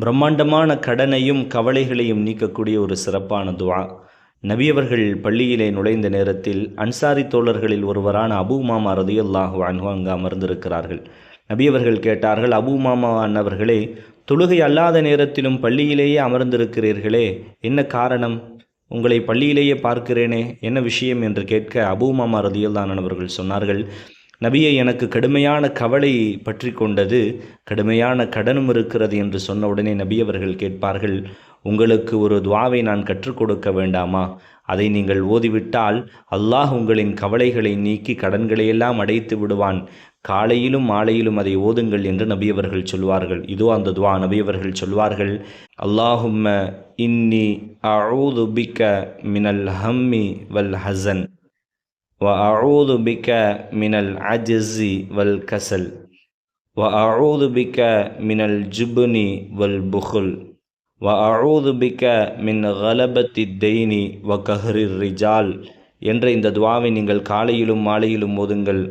பிரம்மாண்டமான கடனையும் கவலைகளையும் நீக்கக்கூடிய ஒரு சிறப்பான துஆ. நபியவர்கள் பள்ளியிலே நுழைந்த நேரத்தில் அன்சாரி தோழர்களில் ஒருவரான அபூ உமாமா ரலியல்லாஹு அன்ஹு அங்கு அமர்ந்திருக்கிறார்கள். நபியவர்கள் கேட்டார்கள், அபூ உமாமா அன்னவர்களே, தொழுகை அல்லாத நேரத்திலும் பள்ளியிலேயே அமர்ந்திருக்கிறீர்களே, என்ன காரணம்? உங்களை பள்ளியிலேயே பார்க்கிறேனே, என்ன விஷயம் என்று கேட்க அபூ உமாமா ரலியல்லாஹு அன்ஹு சொன்னார்கள், நபியை, எனக்கு கடுமையான கவலை பற்றி கொண்டது, கடுமையான கடனும் இருக்கிறது என்று சொன்ன உடனே நபி அவர்கள் கேட்பார்கள், உங்களுக்கு ஒரு துவாவை நான் கற்றுக் கொடுக்க வேண்டாமா? அதை நீங்கள் ஓதிவிட்டால் அல்லாஹ் உங்களின் கவலைகளை நீக்கி கடன்களையெல்லாம் அடைத்து விடுவான். காலையிலும் மாலையிலும் அதை ஓதுங்கள் என்று நபியவர்கள் சொல்வார்கள். இதோ அந்த துவா. நபியவர்கள் சொல்வார்கள், அல்லாஹும்ம இன்னி அஊது பிக்க மினல் ஹம்மி வல் ஹசன் وأعوذ بك من العجز والكسل وأعوذ بك من الجبن والبخل وأعوذ بك من غلبة الدين وقهر الرجال என்ற இந்த துவாவை நீங்கள் காலையிலும் மாலையிலும் ஓதுங்கள்.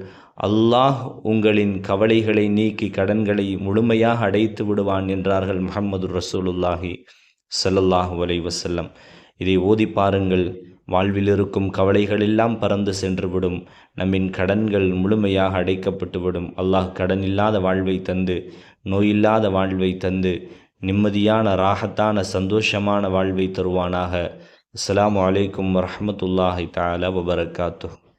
அல்லாஹ் உங்களின் கவலைகளை நீக்கி கடன்களை முழுமையாக அடைத்து விடுவான் என்றார்கள் முஹம்மது ரசூலுல்லாஹி ஸல்லல்லாஹு அலைஹி வஸல்லம். இதை ஓதி பாருங்கள். வாழ்வில் இருக்கும் கவலைகள் எல்லாம் பறந்து சென்றுவிடும். நம்மின் கடன்கள் முழுமையாக அடைக்கப்பட்டுவிடும். அல்லாஹ் கடன் இல்லாத வாழ்வை தந்து, நோயில்லாத வாழ்வை தந்து, நிம்மதியான ராஹத்தான சந்தோஷமான வாழ்வை தருவானாக. அஸ்ஸலாமு அலைக்கும் வரஹ்மத்துல்லாஹி தஆலா வபரகாத்துஹு.